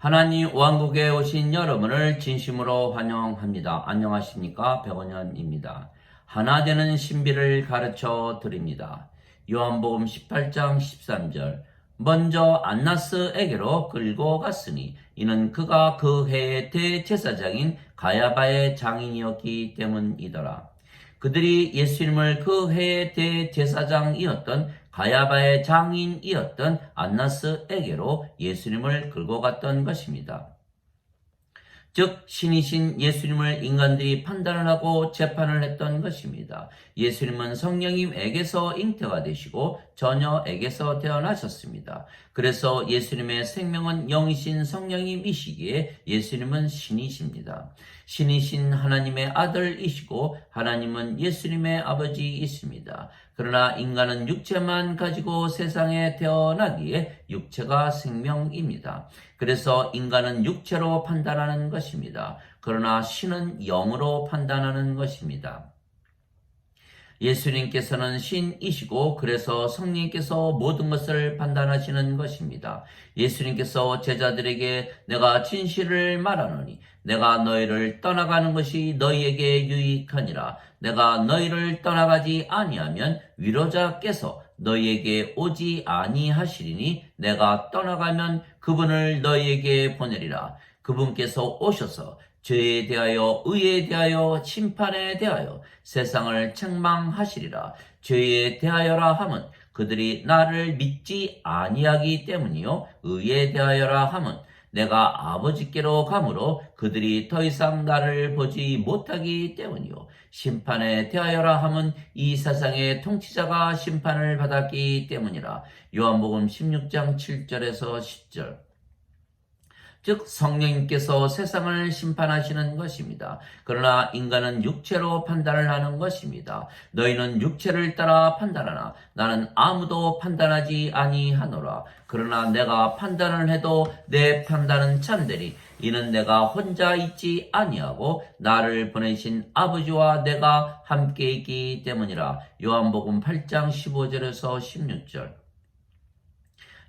하나님 왕국에 오신 여러분을 진심으로 환영합니다. 안녕하십니까? 백원현입니다. 하나 되는 신비를 가르쳐 드립니다. 요한복음 18장 13절 먼저 안나스에게로 끌고 갔으니 이는 그가 그 해의 대제사장인 가야바의 장인이었기 때문이더라. 그들이 예수님을 그 해의 대제사장이었던 가야바의 장인이었던 안나스에게로 예수님을 끌고 갔던 것입니다. 즉 신이신 예수님을 인간들이 판단을 하고 재판을 했던 것입니다. 예수님은 성령님에게서 잉태가 되시고 처녀에게서 태어나셨습니다. 그래서 예수님의 생명은 영이신 성령님이시기에 예수님은 신이십니다. 신이신 하나님의 아들이시고 하나님은 예수님의 아버지이십니다. 그러나 인간은 육체만 가지고 세상에 태어나기에 육체가 생명입니다. 그래서 인간은 육체로 판단하는 것입니다. 그러나 신은 영으로 판단하는 것입니다. 예수님께서는 신이시고 그래서 성령님께서 모든 것을 판단하시는 것입니다. 예수님께서 제자들에게 내가 진실을 말하노니 내가 너희를 떠나가는 것이 너희에게 유익하니라. 내가 너희를 떠나가지 아니하면 위로자께서 너희에게 오지 아니하시리니 내가 떠나가면 그분을 너희에게 보내리라. 그분께서 오셔서 죄에 대하여 의에 대하여 심판에 대하여 세상을 책망하시리라. 죄에 대하여라 함은 그들이 나를 믿지 아니하기 때문이요 의에 대하여라 함은 내가 아버지께로 가므로 그들이 더 이상 나를 보지 못하기 때문이요 심판에 대하여라 함은 이 세상의 통치자가 심판을 받았기 때문이라. 요한복음 16장 7절에서 10절. 즉 성령님께서 세상을 심판하시는 것입니다. 그러나 인간은 육체로 판단을 하는 것입니다. 너희는 육체를 따라 판단하나 나는 아무도 판단하지 아니하노라. 그러나 내가 판단을 해도 내 판단은 참되리. 이는 내가 혼자 있지 아니하고 나를 보내신 아버지와 내가 함께 있기 때문이라. 요한복음 8장 15절에서 16절.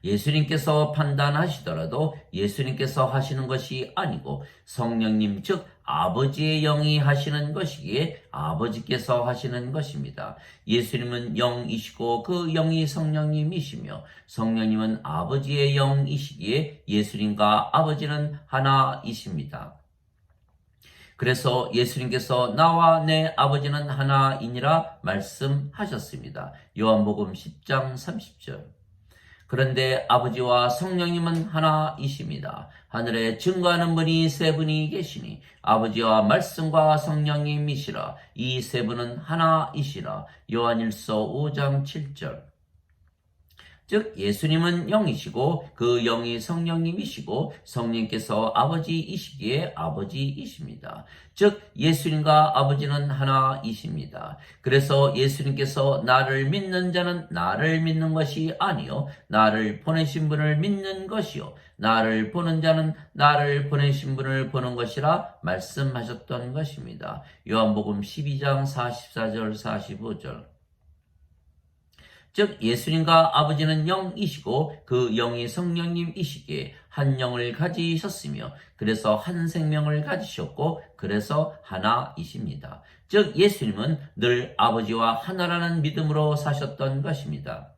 예수님께서 판단하시더라도 예수님께서 하시는 것이 아니고 성령님 즉 아버지의 영이 하시는 것이기에 아버지께서 하시는 것입니다. 예수님은 영이시고 그 영이 성령님이시며 성령님은 아버지의 영이시기에 예수님과 아버지는 하나이십니다. 그래서 예수님께서 나와 내 아버지는 하나이니라 말씀하셨습니다. 요한복음 10장 30절. 그런데 아버지와 성령님은 하나이십니다. 하늘에 증거하는 분이 세 분이 계시니 아버지와 말씀과 성령님이시라. 이 세 분은 하나이시라. 요한일서 5장 7절. 즉 예수님은 영이시고 그 영이 성령님이시고 성령께서 아버지이시기에 아버지이십니다. 즉 예수님과 아버지는 하나이십니다. 그래서 예수님께서 나를 믿는 자는 나를 믿는 것이 아니요 나를 보내신 분을 믿는 것이요 나를 보는 자는 나를 보내신 분을 보는 것이라 말씀하셨던 것입니다. 요한복음 12장 44절 45절. 즉 예수님과 아버지는 영이시고 그 영이 성령님이시기에 한 영을 가지셨으며 그래서 한 생명을 가지셨고 그래서 하나이십니다. 즉 예수님은 늘 아버지와 하나라는 믿음으로 사셨던 것입니다.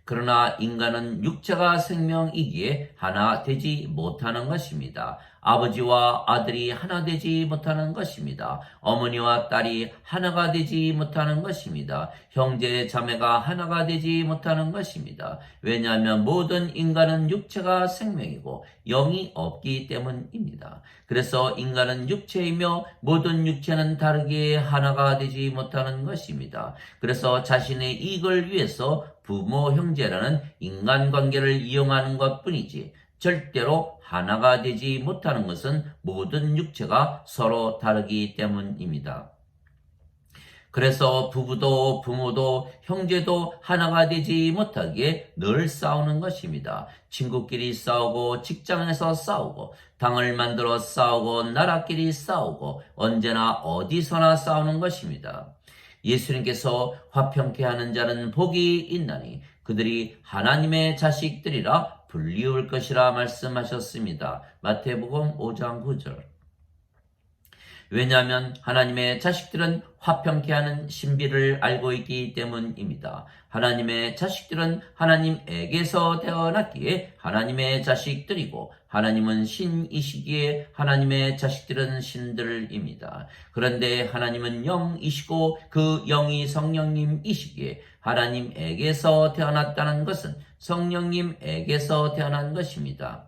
그러나 인간은 육체가 생명이기에 하나 되지 못하는 것입니다. 아버지와 아들이 하나 되지 못하는 것입니다. 어머니와 딸이 하나가 되지 못하는 것입니다. 형제 자매가 하나가 되지 못하는 것입니다. 왜냐하면 모든 인간은 육체가 생명이고 영이 없기 때문입니다. 그래서 인간은 육체이며 모든 육체는 다르게 하나가 되지 못하는 것입니다. 그래서 자신의 이익을 위해서 부모, 형제라는 인간관계를 이용하는 것뿐이지 절대로 하나가 되지 못하는 것은 모든 육체가 서로 다르기 때문입니다. 그래서 부부도 부모도 형제도 하나가 되지 못하기에 늘 싸우는 것입니다. 친구끼리 싸우고 직장에서 싸우고 당을 만들어 싸우고 나라끼리 싸우고 언제나 어디서나 싸우는 것입니다. 예수님께서 화평케 하는 자는 복이 있나니 그들이 하나님의 자식들이라 불리울 것이라 말씀하셨습니다. 마태복음 5장 9절. 왜냐하면 하나님의 자식들은 화평케 하는 신비를 알고 있기 때문입니다. 하나님의 자식들은 하나님에게서 태어났기에 하나님의 자식들이고, 하나님은 신이시기에 하나님의 자식들은 신들입니다. 그런데 하나님은 영이시고 그 영이 성령님이시기에 하나님에게서 태어났다는 것은 성령님에게서 태어난 것입니다.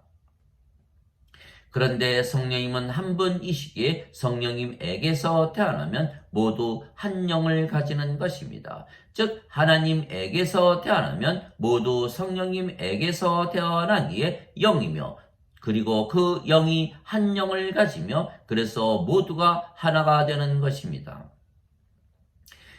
그런데 성령님은 한 분이시기에 성령님에게서 태어나면 모두 한 영을 가지는 것입니다. 즉 하나님에게서 태어나면 모두 성령님에게서 태어나기에 영이며, 그리고 그 영이 한 영을 가지며, 그래서 모두가 하나가 되는 것입니다.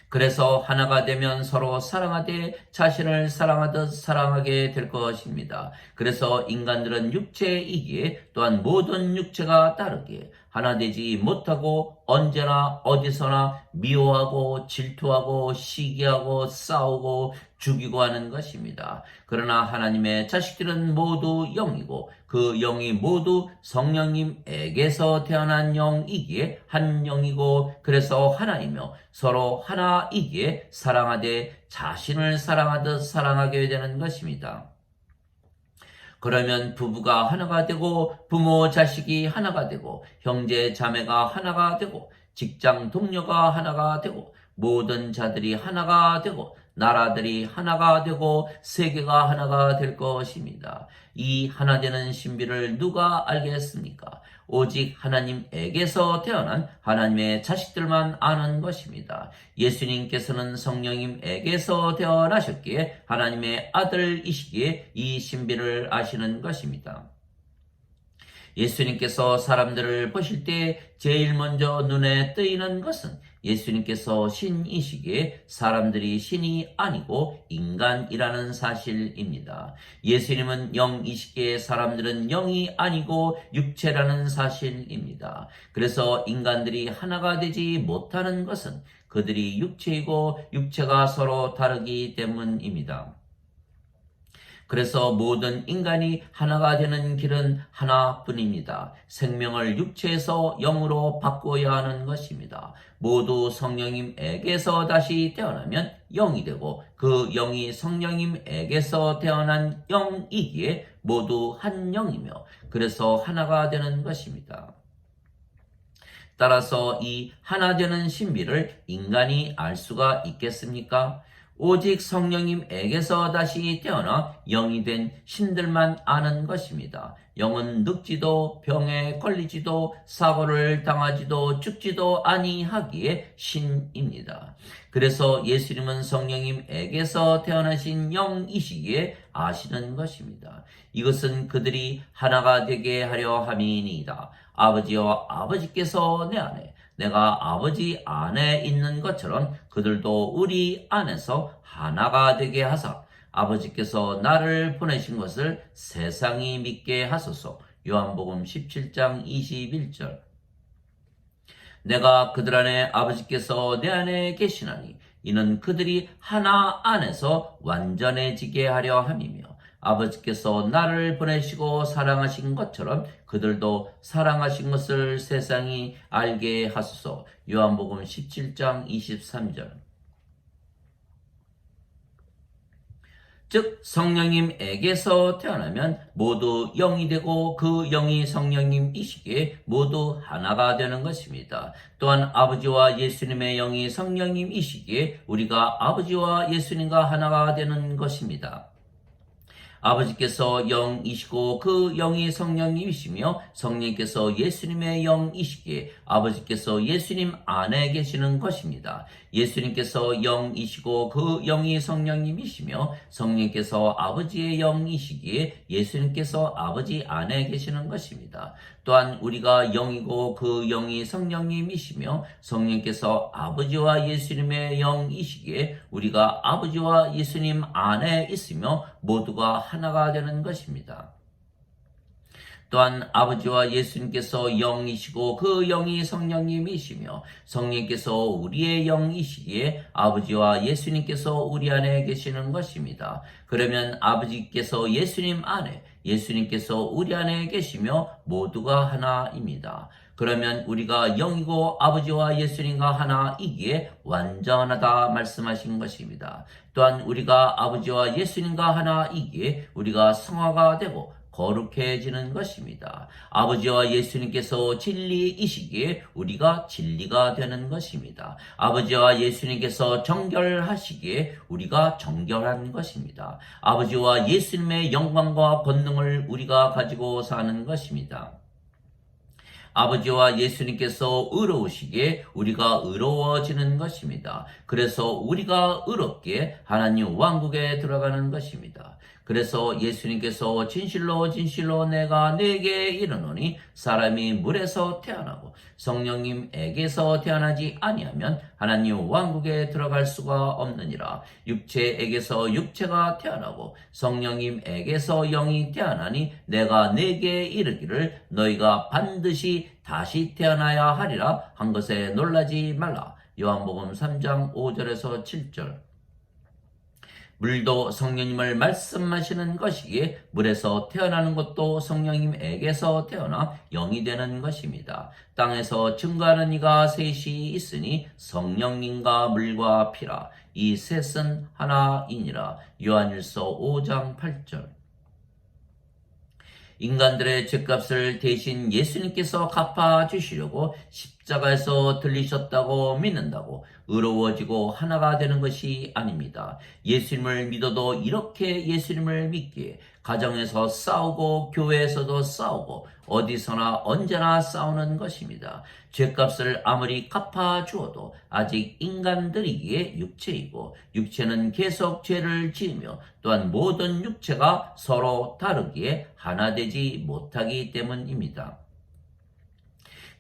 그래서 하나가 되면 서로 사랑하되 자신을 사랑하듯 사랑하게 될 것입니다. 그래서 인간들은 육체이기에 또한 모든 육체가 다르게 하나 되지 못하고 언제나 어디서나 미워하고 질투하고 시기하고 싸우고 죽이고 하는 것입니다. 그러나 하나님의 자식들은 모두 영이고 그 영이 모두 성령님에게서 태어난 영이기에 한 영이고, 그래서 하나이며 서로 하나이기에 사랑하되 자신을 사랑하듯 사랑하게 되는 것입니다. 그러면 부부가 하나가 되고, 부모 자식이 하나가 되고, 형제 자매가 하나가 되고, 직장 동료가 하나가 되고, 모든 자들이 하나가 되고, 나라들이 하나가 되고, 세계가 하나가 될 것입니다. 이 하나 되는 신비를 누가 알겠습니까? 오직 하나님에게서 태어난 하나님의 자식들만 아는 것입니다. 예수님께서는 성령님에게서 태어나셨기에 하나님의 아들이시기에 이 신비를 아시는 것입니다. 예수님께서 사람들을 보실 때 제일 먼저 눈에 띄는 것은 예수님께서 신이시기에 사람들이 신이 아니고 인간이라는 사실입니다. 예수님은 영이시기에 사람들은 영이 아니고 육체라는 사실입니다. 그래서 인간들이 하나가 되지 못하는 것은 그들이 육체이고 육체가 서로 다르기 때문입니다. 그래서 모든 인간이 하나가 되는 길은 하나뿐입니다. 생명을 육체에서 영으로 바꿔야 하는 것입니다. 모두 성령님에게서 다시 태어나면 영이 되고, 그 영이 성령님에게서 태어난 영이기에 모두 한 영이며, 그래서 하나가 되는 것입니다. 따라서 이 하나 되는 신비를 인간이 알 수가 있겠습니까? 오직 성령님에게서 다시 태어나 영이 된 신들만 아는 것입니다. 영은 늙지도 병에 걸리지도 사고를 당하지도 죽지도 아니하기에 신입니다. 그래서 예수님은 성령님에게서 태어나신 영이시기에 아시는 것입니다. 이것은 그들이 하나가 되게 하려 함이니이다. 아버지여, 아버지께서 내 안에, 내가 아버지 안에 있는 것처럼 그들도 우리 안에서 하나가 되게 하사 아버지께서 나를 보내신 것을 세상이 믿게 하소서. 요한복음 17장 21절. 내가 그들 안에, 아버지께서 내 안에 계시나니 이는 그들이 하나 안에서 완전해지게 하려 함이며, 아버지께서 나를 보내시고 사랑하신 것처럼 그들도 사랑하신 것을 세상이 알게 하소서. 요한복음 17장 23절. 즉 성령님에게서 태어나면 모두 영이 되고, 그 영이 성령님이시기에 모두 하나가 되는 것입니다. 또한 아버지와 예수님의 영이 성령님이시기에 우리가 아버지와 예수님과 하나가 되는 것입니다. 아버지께서 영이시고 그 영이 성령님이시며, 성령께서 예수님의 영이시기에 아버지께서 예수님 안에 계시는 것입니다. 예수님께서 영이시고 그 영이 성령님이시며, 성령께서 아버지의 영이시기에 예수님께서 아버지 안에 계시는 것입니다. 또한 우리가 영이고 그 영이 성령님이시며, 성령께서 아버지와 예수님의 영이시기에 우리가 아버지와 예수님 안에 있으며 모두가 하나가 되는 것입니다. 또한 아버지와 예수님께서 영이시고 그 영이 성령님이시며 성령께서 우리의 영이시기에 아버지와 예수님께서 우리 안에 계시는 것입니다. 그러면 아버지께서 예수님 안에, 예수님께서 우리 안에 계시며 모두가 하나입니다. 그러면 우리가 영이고 아버지와 예수님과 하나이기에 완전하다 말씀하신 것입니다. 또한 우리가 아버지와 예수님과 하나이기에 우리가 성화가 되고 거룩해지는 것입니다. 아버지와 예수님께서 진리이시기에 우리가 진리가 되는 것입니다. 아버지와 예수님께서 정결하시기에 우리가 정결한 것입니다. 아버지와 예수님의 영광과 권능을 우리가 가지고 사는 것입니다. 아버지와 예수님께서 의로우시기에 우리가 의로워지는 것입니다. 그래서 우리가 의롭게 하나님 왕국에 들어가는 것입니다. 그래서 예수님께서 진실로 진실로 내가 네게 이르노니 사람이 물에서 태어나고 성령님에게서 태어나지 아니하면 하나님 왕국에 들어갈 수가 없느니라. 육체에게서 육체가 태어나고 성령님에게서 영이 태어나니 내가 네게 이르기를 너희가 반드시 다시 태어나야 하리라 한 것에 놀라지 말라. 요한복음 3장 5절에서 7절. 물도 성령님을 말씀하시는 것이기에 물에서 태어나는 것도 성령님에게서 태어나 영이 되는 것입니다. 땅에서 증거하는 이가 셋이 있으니 성령님과 물과 피라. 이 셋은 하나이니라. 요한일서 5장 8절. 인간들의 죄값을 대신 예수님께서 갚아주시려고 십자가에서 들리셨다고 믿는다고 의로워지고 하나가 되는 것이 아닙니다. 예수님을 믿어도 이렇게 예수님을 믿기에 가정에서 싸우고 교회에서도 싸우고 어디서나 언제나 싸우는 것입니다. 죄값을 아무리 갚아주어도 아직 인간들이기에 육체이고 육체는 계속 죄를 지으며 또한 모든 육체가 서로 다르기에 하나 되지 못하기 때문입니다.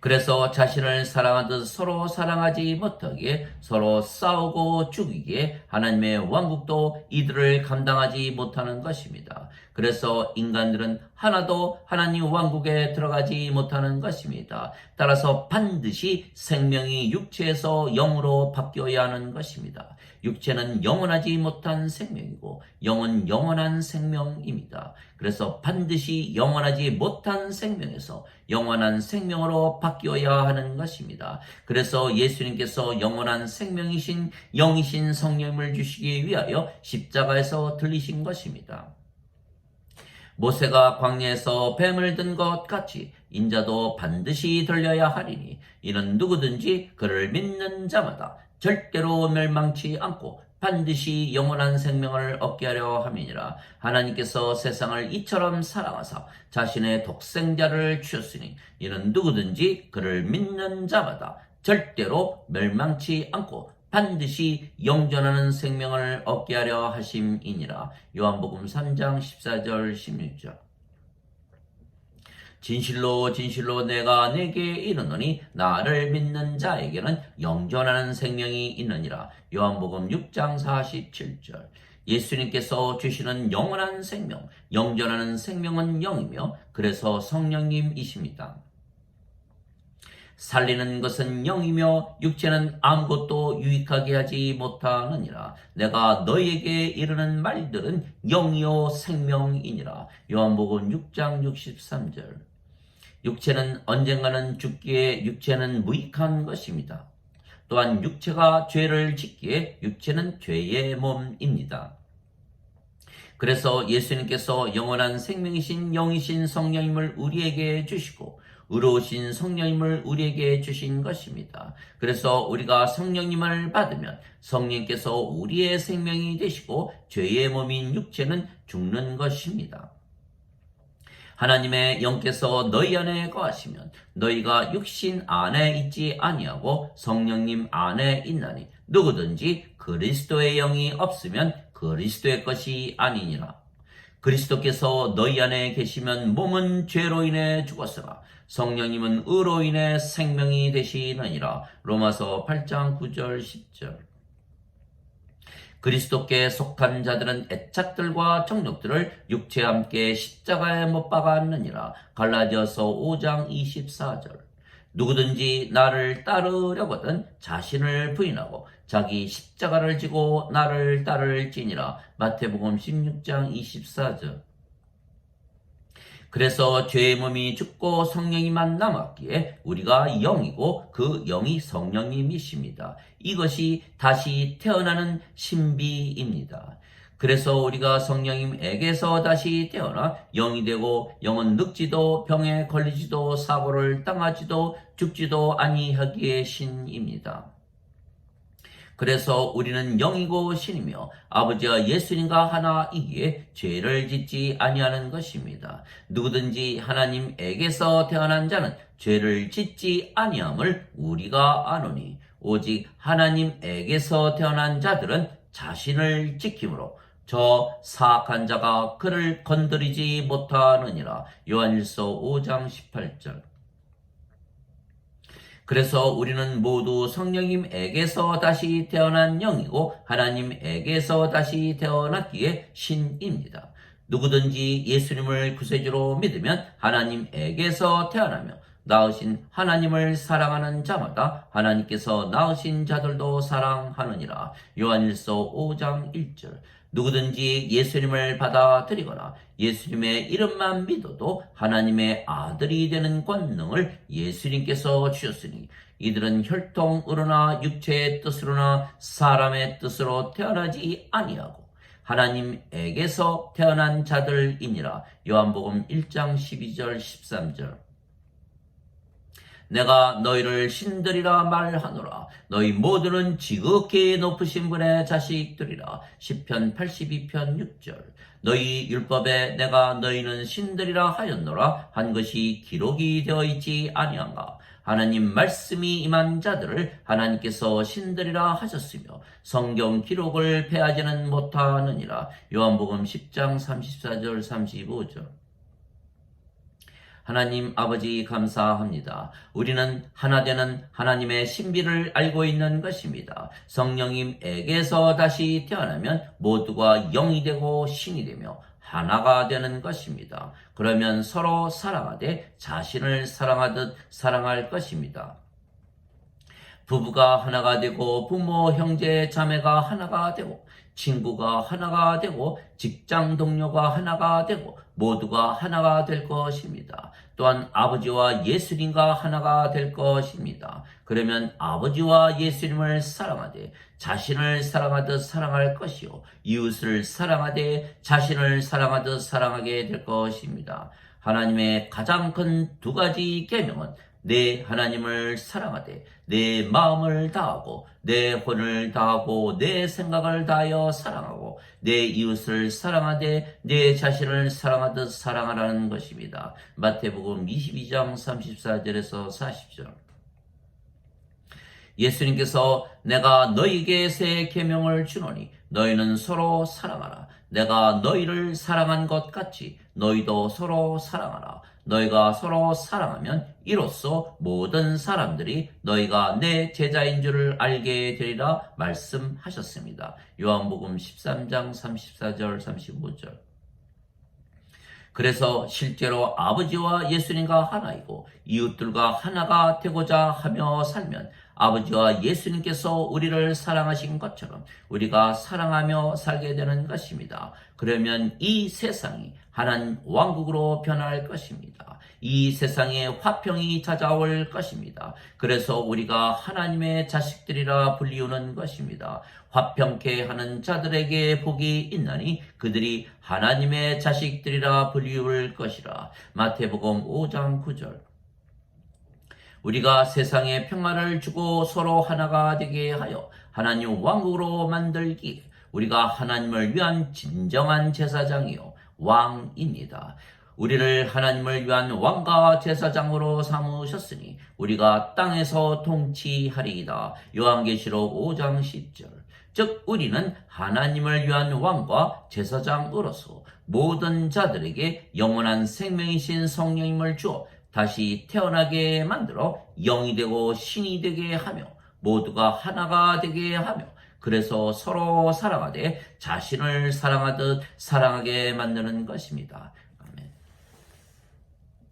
그래서 자신을 사랑하듯 서로 사랑하지 못하기에 서로 싸우고 죽이기에 하나님의 왕국도 이들을 감당하지 못하는 것입니다. 그래서 인간들은 하나도 하나님 왕국에 들어가지 못하는 것입니다. 따라서 반드시 생명이 육체에서 영으로 바뀌어야 하는 것입니다. 육체는 영원하지 못한 생명이고 영은 영원한 생명입니다. 그래서 반드시 영원하지 못한 생명에서 영원한 생명으로 바뀌어야 하는 것입니다. 그래서 예수님께서 영원한 생명이신 영이신 성령을 주시기 위하여 십자가에서 들리신 것입니다. 모세가 광야에서 뱀을 든 것 같이 인자도 반드시 들려야 하리니 이는 누구든지 그를 믿는 자마다 절대로 멸망치 않고 반드시 영원한 생명을 얻게 하려 함이니라. 하나님께서 세상을 이처럼 사랑하사 자신의 독생자를 주셨으니 이는 누구든지 그를 믿는 자마다 절대로 멸망치 않고 반드시 영존하는 생명을 얻게 하려 하심이니라. 요한복음 3장 14절 16절. 진실로 진실로 내가 네게 이르노니 나를 믿는 자에게는 영존하는 생명이 있느니라. 요한복음 6장 47절. 예수님께서 주시는 영원한 생명, 영존하는 생명은 영이며 그래서 성령님이십니다. 살리는 것은 영이며 육체는 아무것도 유익하게 하지 못하느니라. 내가 너희에게 이르는 말들은 영이요 생명이니라. 요한복음 6장 63절. 육체는 언젠가는 죽기에 육체는 무익한 것입니다. 또한 육체가 죄를 짓기에 육체는 죄의 몸입니다. 그래서 예수님께서 영원한 생명이신 영이신 성령님을 우리에게 주시고 의로우신 성령님을 우리에게 주신 것입니다. 그래서 우리가 성령님을 받으면 성령님께서 우리의 생명이 되시고 죄의 몸인 육체는 죽는 것입니다. 하나님의 영께서 너희 안에 거하시면 너희가 육신 안에 있지 아니하고 성령님 안에 있나니 누구든지 그리스도의 영이 없으면 그리스도의 것이 아니니라. 그리스도께서 너희 안에 계시면 몸은 죄로 인해 죽었으나 성령님은 의로 인해 생명이 되시느니라. 로마서 8장 9절 10절. 그리스도께 속한 자들은 애착들과 정욕들을 육체와 함께 십자가에 못 박았느니라. 갈라디아서 5장 24절. 누구든지 나를 따르려거든 자신을 부인하고 자기 십자가를 지고 나를 따를지니라. 마태복음 16장 24절. 그래서 죄의 몸이 죽고 성령이만 남았기에 우리가 영이고 그 영이 성령님이십니다. 이것이 다시 태어나는 신비입니다. 그래서 우리가 성령님에게서 다시 태어나 영이 되고 영은 늙지도 병에 걸리지도 사고를 당하지도 죽지도 아니하기에 신입니다. 그래서 우리는 영이고 신이며 아버지와 예수님과 하나이기에 죄를 짓지 아니하는 것입니다. 누구든지 하나님에게서 태어난 자는 죄를 짓지 아니함을 우리가 아노니 오직 하나님에게서 태어난 자들은 자신을 지킴으로 저 사악한 자가 그를 건드리지 못하느니라. 요한일서 5장 18절. 그래서 우리는 모두 성령님에게서 다시 태어난 영이고 하나님에게서 다시 태어났기에 신입니다. 누구든지 예수님을 구세주로 믿으면 하나님에게서 태어나며 낳으신 하나님을 사랑하는 자마다 하나님께서 낳으신 자들도 사랑하느니라. 요한일서 5장 1절. 누구든지 예수님을 받아들이거나 예수님의 이름만 믿어도 하나님의 아들이 되는 권능을 예수님께서 주셨으니 이들은 혈통으로나 육체의 뜻으로나 사람의 뜻으로 태어나지 아니하고 하나님에게서 태어난 자들이니라. 요한복음 1장 12절 13절. 내가 너희를 신들이라 말하노라. 너희 모두는 지극히 높으신 분의 자식들이라. 시편 82편 6절. 너희 율법에 내가 너희는 신들이라 하였노라 한 것이 기록이 되어 있지 아니한가. 하나님 말씀이 임한 자들을 하나님께서 신들이라 하셨으며 성경 기록을 패하지는 못하느니라. 요한복음 10장 34절 35절. 하나님 아버지 감사합니다. 우리는 하나 되는 하나님의 신비를 알고 있는 것입니다. 성령님에게서 다시 태어나면 모두가 영이 되고 신이 되며 하나가 되는 것입니다. 그러면 서로 사랑하되 자신을 사랑하듯 사랑할 것입니다. 부부가 하나가 되고 부모, 형제, 자매가 하나가 되고 친구가 하나가 되고 직장 동료가 하나가 되고 모두가 하나가 될 것입니다. 또한 아버지와 예수님과 하나가 될 것입니다. 그러면 아버지와 예수님을 사랑하되 자신을 사랑하듯 사랑할 것이요 이웃을 사랑하되 자신을 사랑하듯 사랑하게 될 것입니다. 하나님의 가장 큰 두 가지 계명은 내 하나님을 사랑하되 내 마음을 다하고 내 혼을 다하고 내 생각을 다하여 사랑하고 내 이웃을 사랑하되 내 자신을 사랑하듯 사랑하라는 것입니다. 마태복음 22장 34절에서 40절. 예수님께서 내가 너희에게 새 계명을 주노니 너희는 서로 사랑하라. 내가 너희를 사랑한 것 같이 너희도 서로 사랑하라. 너희가 서로 사랑하면 이로써 모든 사람들이 너희가 내 제자인 줄을 알게 되리라 말씀하셨습니다. 요한복음 13장 34절 35절. 그래서 실제로 아버지와 예수님과 하나이고 이웃들과 하나가 되고자 하며 살면 아버지와 예수님께서 우리를 사랑하신 것처럼 우리가 사랑하며 살게 되는 것입니다. 그러면 이 세상이 하나님 왕국으로 변할 것입니다. 이 세상에 화평이 찾아올 것입니다. 그래서 우리가 하나님의 자식들이라 불리우는 것입니다. 화평케 하는 자들에게 복이 있나니 그들이 하나님의 자식들이라 불리울 것이라. 마태복음 5장 9절. 우리가 세상에 평화를 주고 서로 하나가 되게 하여 하나님 왕국으로 만들기 우리가 하나님을 위한 진정한 제사장이요 왕입니다. 우리를 하나님을 위한 왕과 제사장으로 삼으셨으니 우리가 땅에서 통치하리이다. 요한계시록 5장 10절. 즉 우리는 하나님을 위한 왕과 제사장으로서 모든 자들에게 영원한 생명이신 성령님을 주어 다시 태어나게 만들어 영이 되고 신이 되게 하며 모두가 하나가 되게 하며 그래서 서로 사랑하되 자신을 사랑하듯 사랑하게 만드는 것입니다.